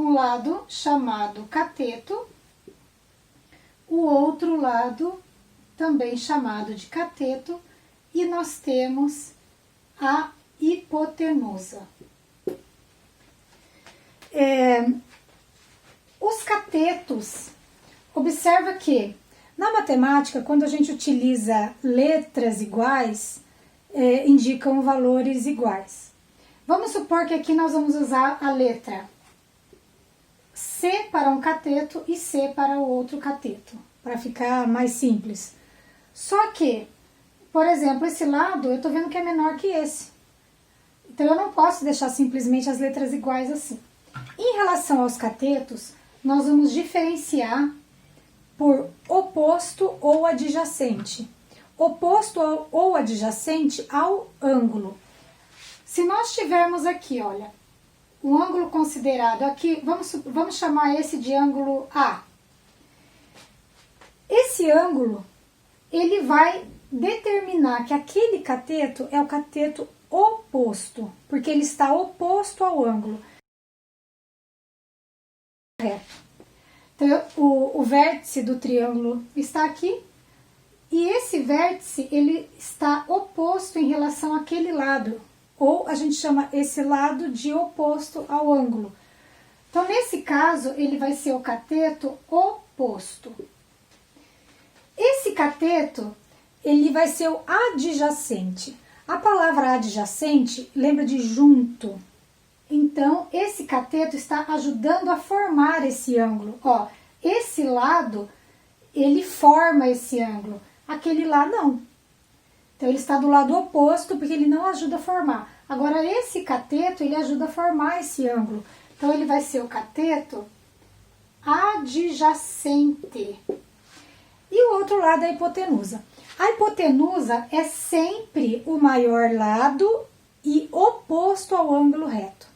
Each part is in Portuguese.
um lado chamado cateto, o outro lado também chamado de cateto, e nós temos a hipotenusa. Os catetos, observa que na matemática, quando a gente utiliza letras iguais, indicam valores iguais. Vamos supor que aqui nós vamos usar a letra C para um cateto e C para o outro cateto, para ficar mais simples. Só que, por exemplo, esse lado eu estou vendo que é menor que esse. Então eu não posso deixar simplesmente as letras iguais assim. Em relação aos catetos, nós vamos diferenciar por oposto ou adjacente. Oposto ou adjacente ao ângulo. Se nós tivermos aqui, olha, o ângulo considerado aqui, vamos chamar esse de ângulo A. Esse ângulo, ele vai determinar que aquele cateto é o cateto oposto, porque ele está oposto ao ângulo reto. Então, o vértice do triângulo está aqui, e esse vértice, ele está oposto em relação àquele lado, ou a gente chama esse lado de oposto ao ângulo. Então, nesse caso, ele vai ser o cateto oposto. Esse cateto, ele vai ser o adjacente. A palavra adjacente lembra de junto. Então, esse cateto está ajudando a formar esse ângulo. Ó, esse lado, ele forma esse ângulo. Aquele lá não. Então, ele está do lado oposto, porque ele não ajuda a formar. Agora, esse cateto, ele ajuda a formar esse ângulo. Então, ele vai ser o cateto adjacente. E o outro lado é a hipotenusa. A hipotenusa é sempre o maior lado e oposto ao ângulo reto.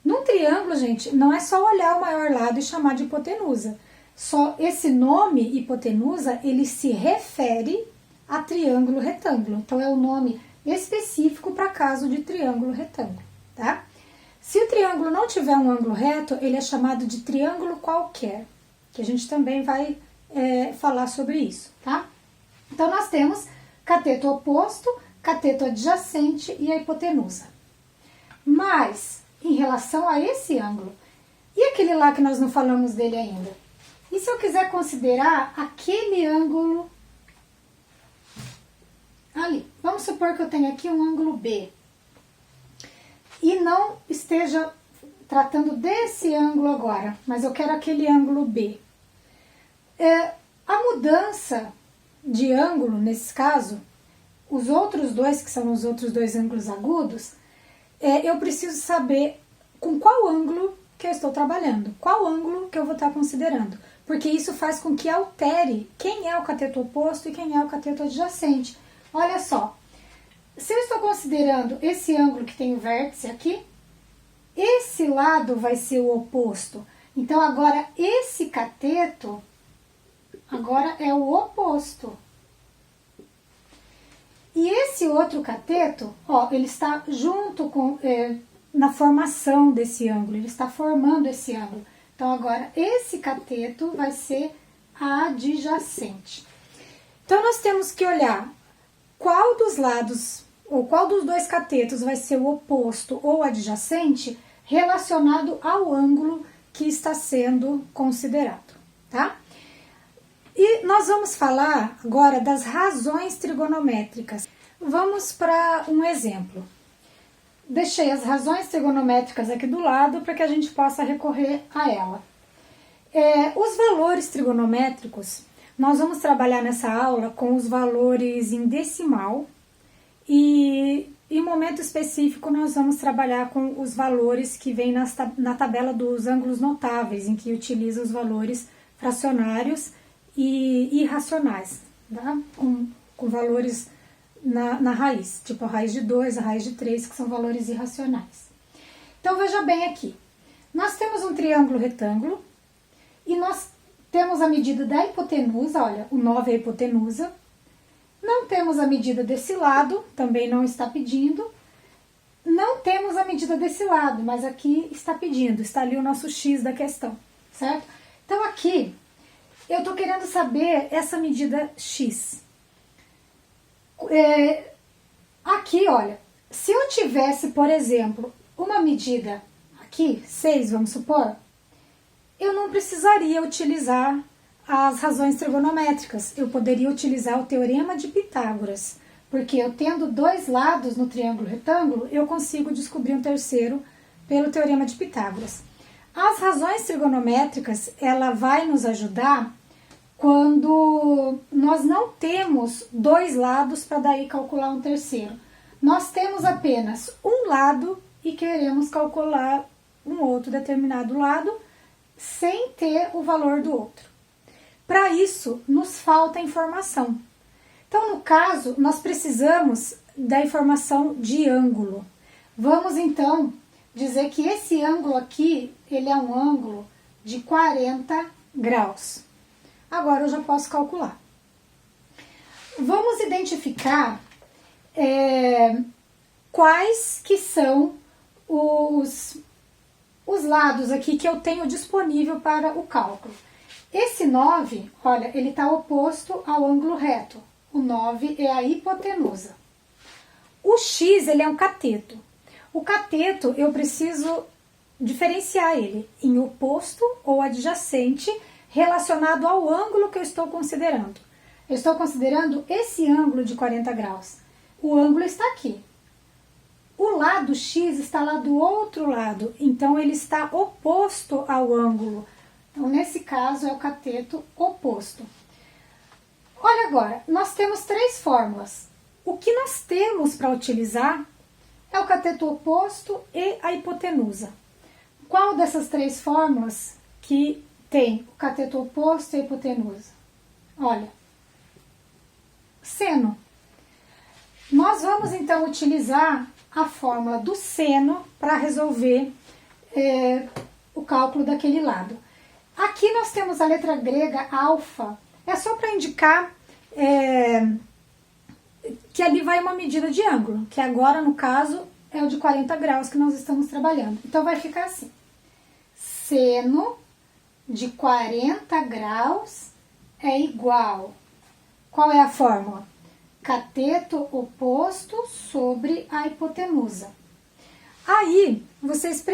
Num triângulo, gente, não é só olhar o maior lado e chamar de hipotenusa. Só esse nome, hipotenusa, ele se refere a triângulo retângulo. Então, é o nome específico para caso de triângulo retângulo, tá? Se o triângulo não tiver um ângulo reto, ele é chamado de triângulo qualquer, que a gente também vai falar sobre isso, tá? Então, nós temos cateto oposto, cateto adjacente e a hipotenusa. Mas, em relação a esse ângulo, e aquele lá que nós não falamos dele ainda? E se eu quiser considerar aquele ângulo ali? Vamos supor que eu tenho aqui um ângulo B e não esteja tratando desse ângulo agora, mas eu quero aquele ângulo B. A mudança de ângulo, nesse caso, os outros dois, que são os outros dois ângulos agudos, eu preciso saber com qual ângulo que eu estou trabalhando, qual ângulo que eu vou estar considerando, porque isso faz com que altere quem é o cateto oposto e quem é o cateto adjacente. Olha só, se eu estou considerando esse ângulo que tem o vértice aqui, esse lado vai ser o oposto. Então, agora, esse cateto, agora é o oposto. E esse outro cateto, ó, ele está junto com, na formação desse ângulo, ele está formando esse ângulo. Então, agora, esse cateto vai ser adjacente. Então, nós temos que olhar qual dos lados, ou qual dos dois catetos vai ser o oposto ou adjacente relacionado ao ângulo que está sendo considerado, tá? E nós vamos falar agora das razões trigonométricas. Vamos para um exemplo. Deixei as razões trigonométricas aqui do lado para que a gente possa recorrer a ela. Os valores trigonométricos, nós vamos trabalhar nessa aula com os valores em decimal e em momento específico nós vamos trabalhar com os valores que vêm na tabela dos ângulos notáveis, em que utiliza os valores fracionários e irracionais, tá? Com valores na raiz, tipo a raiz de 2, a raiz de 3, que são valores irracionais. Então, veja bem aqui. Nós temos um triângulo retângulo e nós temos a medida da hipotenusa, olha, o 9 é a hipotenusa. Não temos a medida desse lado, também não está pedindo. não temos a medida desse lado, mas aqui está pedindo, está ali o nosso X da questão, certo? Então aqui, eu estou querendo saber essa medida X. Aqui, olha, se eu tivesse, por exemplo, uma medida aqui, 6, vamos supor, eu não precisaria utilizar as razões trigonométricas. Eu poderia utilizar o teorema de Pitágoras, porque eu tendo dois lados no triângulo retângulo, eu consigo descobrir um terceiro pelo teorema de Pitágoras. As razões trigonométricas, ela vai nos ajudar quando nós não temos dois lados para daí calcular um terceiro. Nós temos apenas um lado e queremos calcular um outro determinado lado sem ter o valor do outro. Para isso, nos falta informação. Então, no caso, nós precisamos da informação de ângulo. Vamos, então, dizer que esse ângulo aqui, ele é um ângulo de 40 graus. Agora eu já posso calcular. Vamos identificar quais que são os lados aqui que eu tenho disponível para o cálculo. Esse 9, olha, ele está oposto ao ângulo reto. O 9 é a hipotenusa. O X, ele é um cateto. O cateto, eu preciso diferenciar ele em oposto ou adjacente relacionado ao ângulo que eu estou considerando. Eu estou considerando esse ângulo de 40 graus. O ângulo está aqui. O lado X está lá do outro lado, então ele está oposto ao ângulo. Então, nesse caso, é o cateto oposto. Olha agora, nós temos três fórmulas. O que nós temos para utilizar é o cateto oposto e a hipotenusa. Qual dessas três fórmulas que tem o cateto oposto e a hipotenusa? Olha, seno. Nós vamos então utilizar a fórmula do seno para resolver o cálculo daquele lado. Aqui nós temos a letra grega alfa, é só para indicar que ali vai uma medida de ângulo, que agora no caso é o de 40 graus que nós estamos trabalhando. Então vai ficar assim, seno de 40 graus é igual, qual é a fórmula? Cateto oposto sobre a hipotenusa. Aí, vocês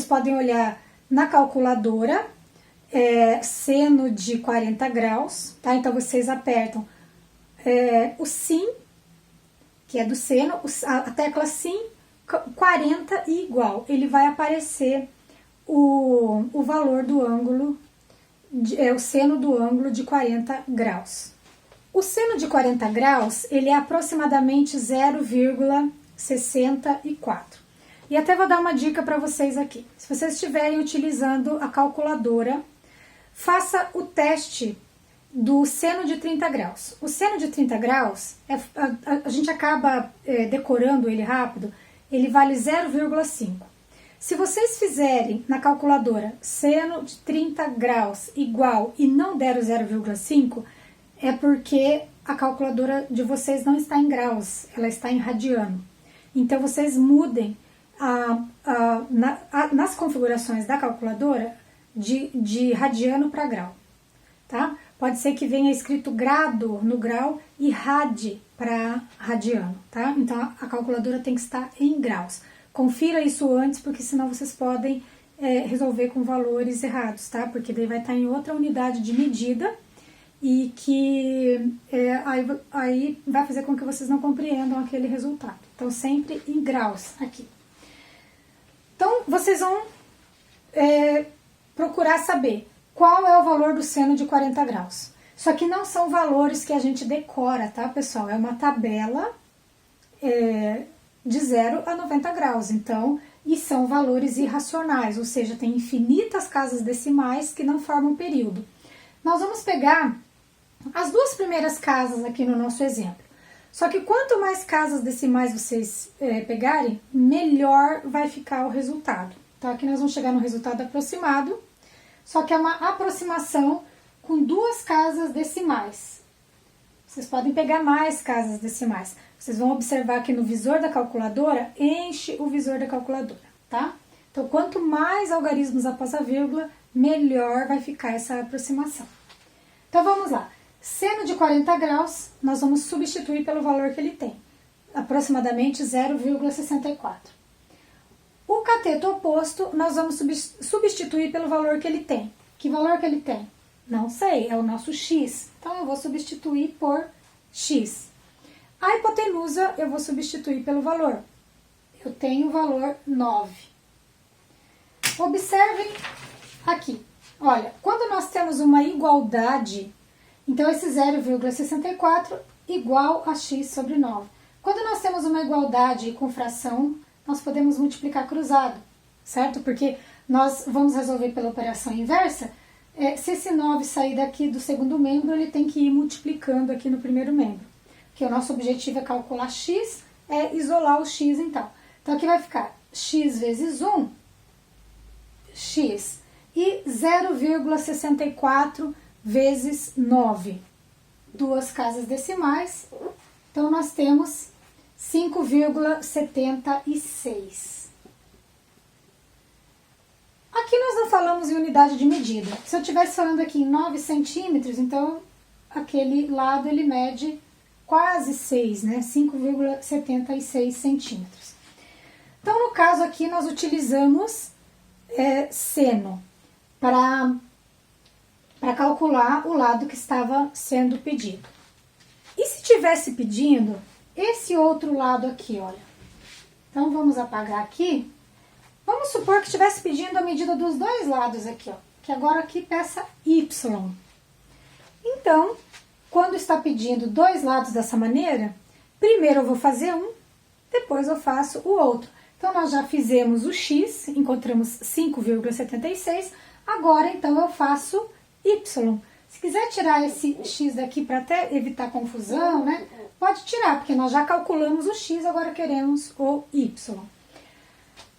podem olhar na calculadora, seno de 40 graus, tá? Então, vocês apertam o sim, que é do seno, a tecla sim, 40 e igual. Ele vai aparecer o valor do ângulo, o seno do ângulo de 40 graus. O seno de 40 graus, ele é aproximadamente 0,64. E até vou dar uma dica para vocês aqui. Se vocês estiverem utilizando a calculadora, faça o teste do seno de 30 graus. O seno de 30 graus, a gente acaba decorando ele rápido, ele vale 0,5. Se vocês fizerem na calculadora seno de 30 graus igual e não der o 0,5, é porque a calculadora de vocês não está em graus, ela está em radiano. Então, vocês mudem nas configurações da calculadora de radiano para grau, tá? Pode ser que venha escrito grado no grau e rad para radiano, tá? Então, a calculadora tem que estar em graus. Confira isso antes, porque senão vocês podem resolver com valores errados, tá? Porque daí vai estar em outra unidade de medida e que aí vai fazer com que vocês não compreendam aquele resultado. Então, sempre em graus aqui. Então, vocês vão procurar saber qual é o valor do seno de 40 graus. Só que não são valores que a gente decora, tá, pessoal? É uma tabela de 0 a 90 graus, então, e são valores irracionais, ou seja, tem infinitas casas decimais que não formam período. Nós vamos pegar as duas primeiras casas aqui no nosso exemplo. Só que quanto mais casas decimais vocês pegarem, melhor vai ficar o resultado. Então, aqui nós vamos chegar no resultado aproximado, só que é uma aproximação com duas casas decimais. Vocês podem pegar mais casas decimais. Vocês vão observar que no visor da calculadora, enche o visor da calculadora, tá? Então, quanto mais algarismos após a vírgula, melhor vai ficar essa aproximação. Então, vamos lá. Seno de 40 graus, nós vamos substituir pelo valor que ele tem. Aproximadamente 0,64. O cateto oposto, nós vamos substituir pelo valor que ele tem. Que valor que ele tem? Não sei, é o nosso x. Então, eu vou substituir por x. A hipotenusa, eu vou substituir pelo valor. Eu tenho o valor 9. Observem aqui. Olha, quando nós temos uma igualdade, então esse 0,64 igual a x sobre 9. Quando nós temos uma igualdade com fração, nós podemos multiplicar cruzado, certo? Porque nós vamos resolver pela operação inversa. Se esse 9 sair daqui do segundo membro, ele tem que ir multiplicando aqui no primeiro membro. Porque o nosso objetivo é calcular x, é isolar o x então. Então aqui vai ficar x vezes 1, x, e 0,64 vezes 9. Duas casas decimais, então nós temos 5,76. Aqui nós não falamos em unidade de medida. Se eu estivesse falando aqui em 9 centímetros, então aquele lado ele mede quase 6, né? 5,76 centímetros. Então, no caso aqui, nós utilizamos seno para calcular o lado que estava sendo pedido. E se tivesse pedindo esse outro lado aqui, olha. Então, vamos apagar aqui. Vamos supor que estivesse pedindo a medida dos dois lados aqui, ó. Que agora aqui peça y. Então, quando está pedindo dois lados dessa maneira, primeiro eu vou fazer um, depois eu faço o outro. Então, nós já fizemos o x, encontramos 5,76, agora então eu faço y. Se quiser tirar esse x daqui para até evitar confusão, né? Pode tirar, porque nós já calculamos o x, agora queremos o y.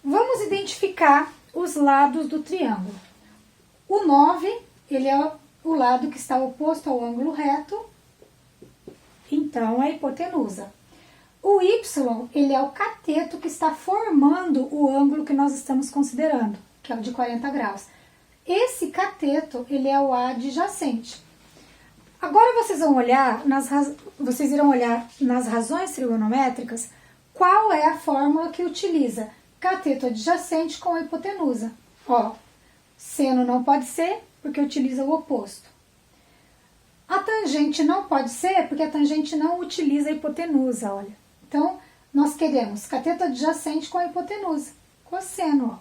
Vamos identificar os lados do triângulo. O 9, ele é o lado que está oposto ao ângulo reto, então é a hipotenusa. O y, ele é o cateto que está formando o ângulo que nós estamos considerando, que é o de 40 graus. Esse cateto, ele é o adjacente. Agora vocês irão olhar nas razões trigonométricas qual é a fórmula que utiliza cateto adjacente com a hipotenusa. Ó, seno não pode ser porque utiliza o oposto. A tangente não pode ser porque a tangente não utiliza a hipotenusa, olha. Então, nós queremos cateto adjacente com a hipotenusa, cosseno, ó.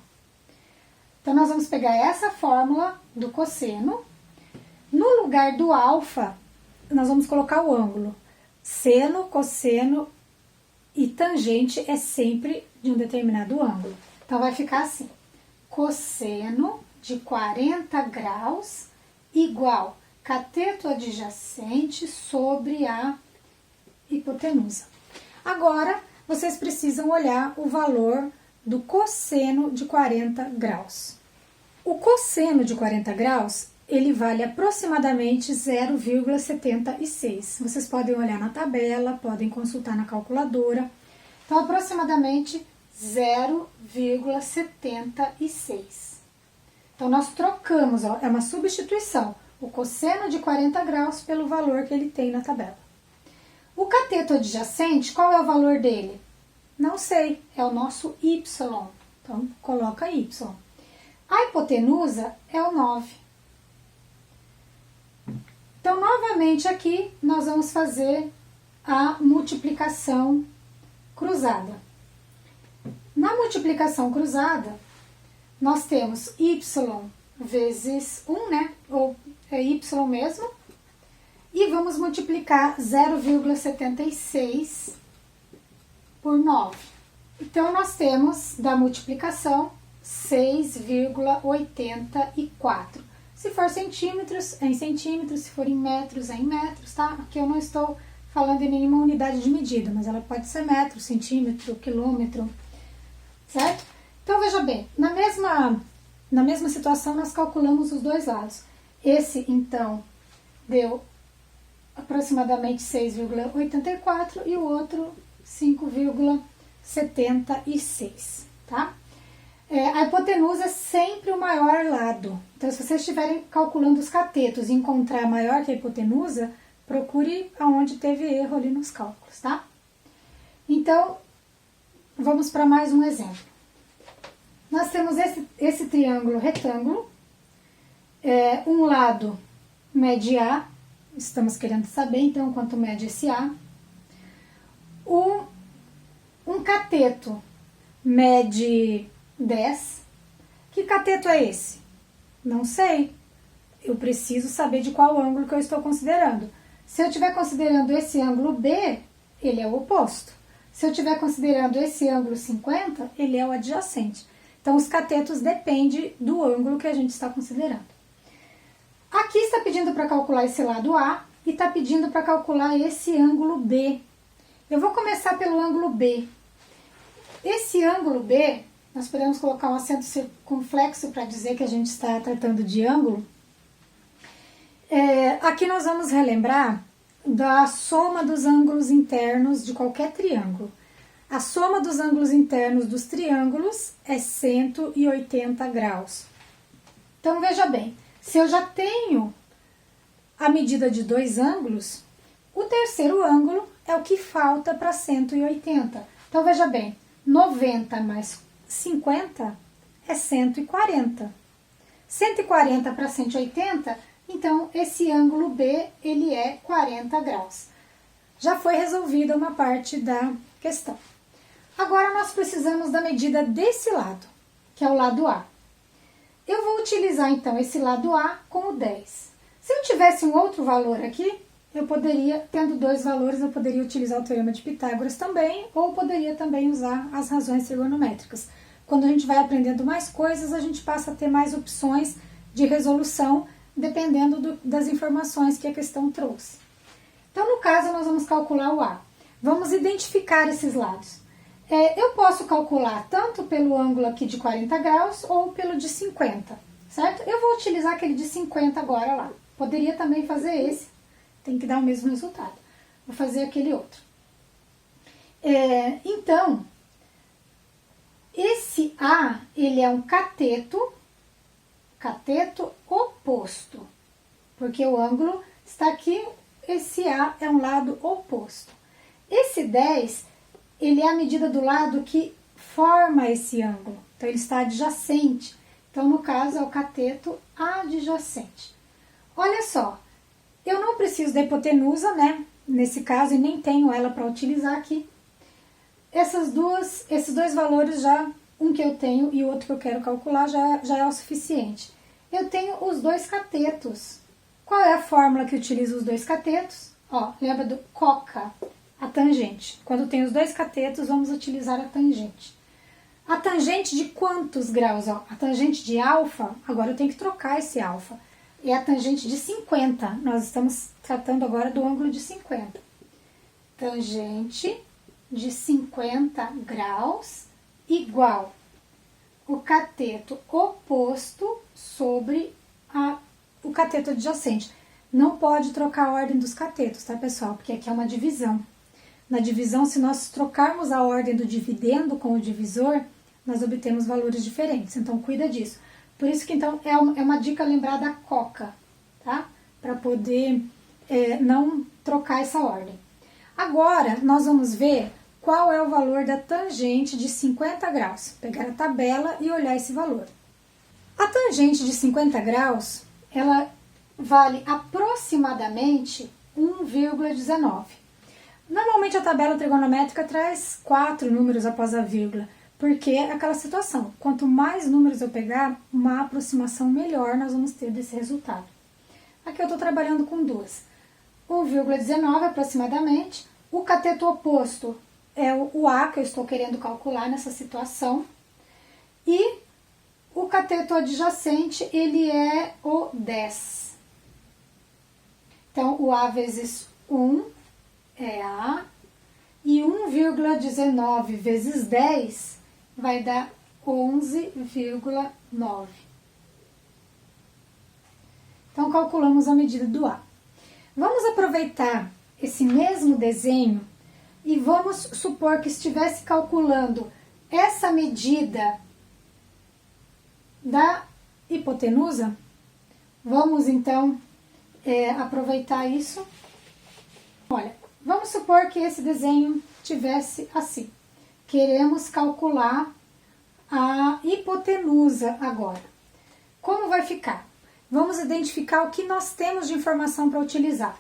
Então, nós vamos pegar essa fórmula do cosseno. No lugar do alfa, nós vamos colocar o ângulo. Seno, cosseno e tangente é sempre de um determinado ângulo. Então, vai ficar assim. Cosseno de 40 graus igual cateto adjacente sobre a hipotenusa. Agora, vocês precisam olhar o valor do cosseno de 40 graus. O cosseno de 40 graus, ele vale aproximadamente 0,76. Vocês podem olhar na tabela, podem consultar na calculadora. Então, aproximadamente 0,76. Então, nós trocamos, ó, é uma substituição, o cosseno de 40 graus pelo valor que ele tem na tabela. O cateto adjacente, qual é o valor dele? Não sei, é o nosso y. Então, coloca y. A hipotenusa é o 9. Então, novamente aqui, nós vamos fazer a multiplicação cruzada. Na multiplicação cruzada, nós temos y vezes 1, né? Ou é y mesmo. E vamos multiplicar 0,76 por 9. Então, nós temos da multiplicação 6,84. Se for centímetros, é em centímetros. Se for em metros, é em metros, tá? Aqui eu não estou falando em nenhuma unidade de medida, mas ela pode ser metro, centímetro, quilômetro, certo? Então, veja bem, na mesma situação, nós calculamos os dois lados. Esse, então, deu aproximadamente 6,84 e o outro 5,76, tá? A hipotenusa é sempre o maior lado. Então, se vocês estiverem calculando os catetos e encontrar maior que a hipotenusa, procure aonde teve erro ali nos cálculos, tá? Então, vamos para mais um exemplo. Nós temos esse triângulo retângulo, um lado mede A, estamos querendo saber, então, quanto mede esse A. Um cateto mede 10. Que cateto é esse? Não sei. Eu preciso saber de qual ângulo que eu estou considerando. Se eu estiver considerando esse ângulo B, ele é o oposto. Se eu estiver considerando esse ângulo 50, ele é o adjacente. Então, os catetos dependem do ângulo que a gente está considerando. Aqui está pedindo para calcular esse lado A e está pedindo para calcular esse ângulo B. Eu vou começar pelo ângulo B. Esse ângulo B, nós podemos colocar um acento circunflexo para dizer que a gente está tratando de ângulo. Aqui nós vamos relembrar da soma dos ângulos internos de qualquer triângulo. A soma dos ângulos internos dos triângulos é 180 graus. Então, veja bem, se eu já tenho a medida de dois ângulos, o terceiro ângulo é o que falta para 180. Então, veja bem, 90 mais 50 é 140. 140 para 180, então esse ângulo B ele é 40 graus. Já foi resolvida uma parte da questão. Agora nós precisamos da medida desse lado, que é o lado A. Eu vou utilizar então esse lado A como 10. Se eu tivesse um outro valor aqui, eu poderia, tendo dois valores, eu poderia utilizar o teorema de Pitágoras também, ou poderia também usar as razões trigonométricas. Quando a gente vai aprendendo mais coisas, a gente passa a ter mais opções de resolução, dependendo das informações que a questão trouxe. Então, no caso, nós vamos calcular o A. Vamos identificar esses lados. Eu posso calcular tanto pelo ângulo aqui de 40 graus ou pelo de 50, certo? Eu vou utilizar aquele de 50 agora lá. Poderia também fazer esse, tem que dar o mesmo resultado. Vou fazer aquele outro. Então, esse A, ele é um cateto oposto, porque o ângulo está aqui, esse A é um lado oposto. Esse 10, ele é a medida do lado que forma esse ângulo, então ele está adjacente. Então, no caso, é o cateto adjacente. Olha só, eu não preciso da hipotenusa, né, nesse caso, e nem tenho ela para utilizar aqui. Esses dois valores já, um que eu tenho e o outro que eu quero calcular, já é o suficiente. Eu tenho os dois catetos. Qual é a fórmula que utiliza os dois catetos? Ó, lembra do coca, a tangente. Quando tem os dois catetos, vamos utilizar a tangente. A tangente de quantos graus? Ó, a tangente de alfa, agora eu tenho que trocar esse alfa. É a tangente de 50. Nós estamos tratando agora do ângulo de 50. Tangente de 50 graus igual o cateto oposto sobre o cateto adjacente. Não pode trocar a ordem dos catetos, tá, pessoal? Porque aqui é uma divisão. Na divisão, se nós trocarmos a ordem do dividendo com o divisor, nós obtemos valores diferentes. Então, cuida disso. Por isso que, então, é uma dica lembrar da coca, tá? Para poder não trocar essa ordem. Agora, nós vamos ver qual é o valor da tangente de 50 graus. Pegar a tabela e olhar esse valor. A tangente de 50 graus, ela vale aproximadamente 1,19. Normalmente a tabela trigonométrica traz 4 números após a vírgula, porque é aquela situação. Quanto mais números eu pegar, uma aproximação melhor nós vamos ter desse resultado. Aqui eu estou trabalhando com duas. 1,19 aproximadamente. O cateto oposto é o A que eu estou querendo calcular nessa situação. E o cateto adjacente, ele é o 10. Então, o A vezes 1 é A. E 1,19 vezes 10 vai dar 11,9. Então, calculamos a medida do A. Vamos aproveitar esse mesmo desenho e vamos supor que estivesse calculando essa medida da hipotenusa. Vamos então aproveitar isso. Olha, vamos supor que esse desenho tivesse assim. Queremos calcular a hipotenusa agora. Como vai ficar? Vamos identificar o que nós temos de informação para utilizar.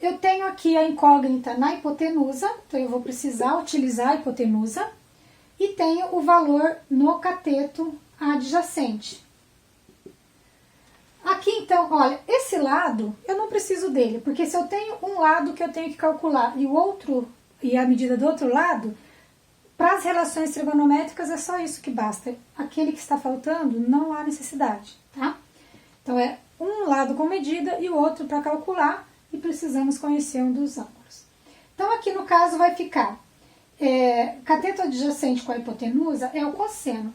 Eu tenho aqui a incógnita na hipotenusa, então eu vou precisar utilizar a hipotenusa. E tenho o valor no cateto adjacente. Aqui então, olha, esse lado eu não preciso dele, porque se eu tenho um lado que eu tenho que calcular e o outro, e a medida do outro lado, para as relações trigonométricas é só isso que basta. Aquele que está faltando não há necessidade, tá? Então é um lado com medida e o outro para calcular e precisamos conhecer um dos ângulos. Então aqui no caso vai ficar cateto adjacente com a hipotenusa é o cosseno.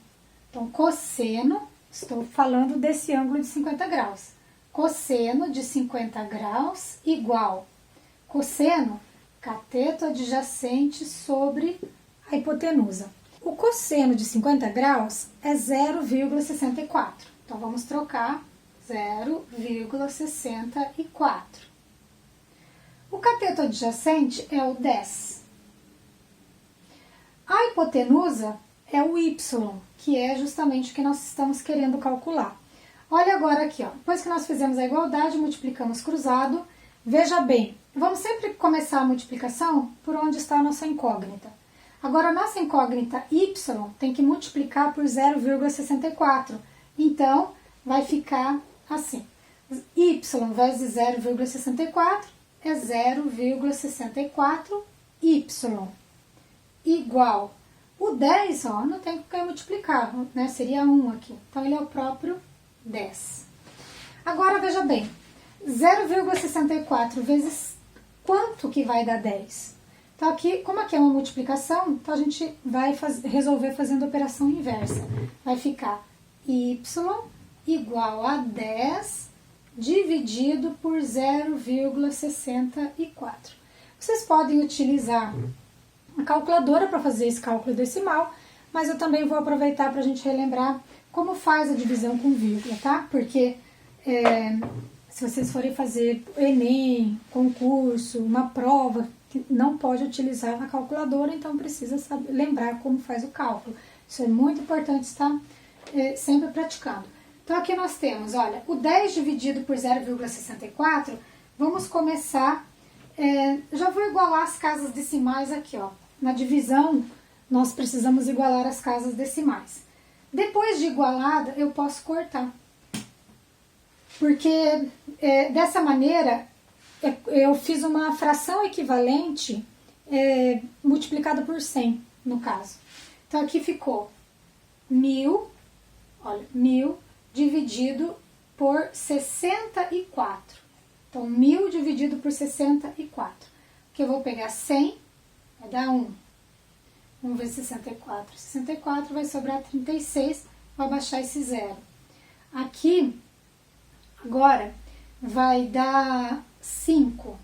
Então cosseno, estou falando desse ângulo de 50 graus. Cosseno de 50 graus igual cosseno, cateto adjacente sobre a hipotenusa. O cosseno de 50 graus é 0,64. Então vamos trocar 0,64. O cateto adjacente é o 10. A hipotenusa é o y, que é justamente o que nós estamos querendo calcular. Olha agora aqui, ó. Depois que nós fizemos a igualdade, multiplicamos cruzado. Veja bem, vamos sempre começar a multiplicação por onde está a nossa incógnita. Agora, a nossa incógnita y tem que multiplicar por 0,64. Então, vai ficar assim. Y vezes 0,64 é 0,64y. Igual. O 10, ó, não tem que multiplicar, né? Seria 1 aqui. Então, ele é o próprio 10. Agora, veja bem. 0,64 vezes quanto que vai dar 10? Então, aqui, como aqui é uma multiplicação, então a gente vai resolver fazendo a operação inversa. Vai ficar y igual a 10 dividido por 0,64. Vocês podem utilizar a calculadora para fazer esse cálculo decimal, mas eu também vou aproveitar para a gente relembrar como faz a divisão com vírgula, tá? Porque se vocês forem fazer Enem, concurso, uma prova, não pode utilizar a calculadora, então precisa saber, lembrar como faz o cálculo. Isso é muito importante estar sempre praticando. Então aqui nós temos, olha, o 10 dividido por 0,64, vamos começar, já vou igualar as casas decimais aqui, ó. Na divisão, nós precisamos igualar as casas decimais. Depois de igualada, eu posso cortar. Porque dessa maneira, eu fiz uma fração equivalente multiplicada por 100, no caso. Então, aqui ficou 1000, olha, 1000 dividido por 64. Então, 1000 dividido por 64. Aqui eu vou pegar 100, vai dar 1. 1 vezes 64. 64 vai sobrar 36, vou abaixar esse zero. Aqui, agora, vai dar 5.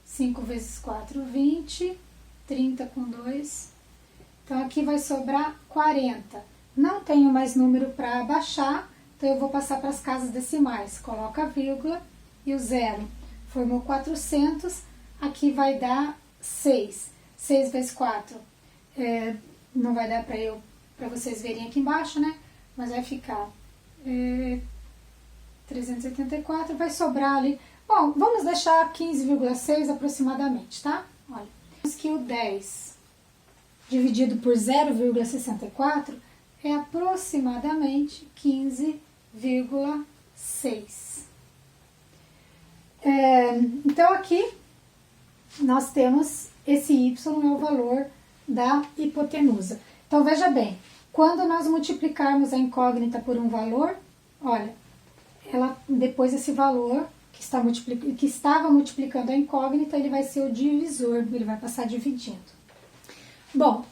5 vezes 4, 20. 30 com 2. Então, aqui vai sobrar 40. Não tenho mais número para abaixar, então eu vou passar para as casas decimais. Coloca a vírgula e o zero. Formou 400. Aqui vai dar 6. 6 vezes 4. Não vai dar para vocês verem aqui embaixo, né? Mas vai ficar 384, vai sobrar ali. Bom, vamos deixar 15,6 aproximadamente, tá? Olha, vemos que o 10 dividido por 0,64 é aproximadamente 15,6. Então, aqui nós temos esse y é o valor da hipotenusa. Então, veja bem, quando nós multiplicarmos a incógnita por um valor, olha, depois esse valor que estava multiplicando a incógnita, ele vai ser o divisor, ele vai passar dividindo. Bom,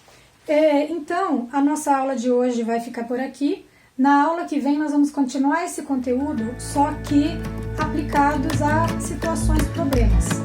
então, a nossa aula de hoje vai ficar por aqui. Na aula que vem nós vamos continuar esse conteúdo, só que aplicados a situações, problemas.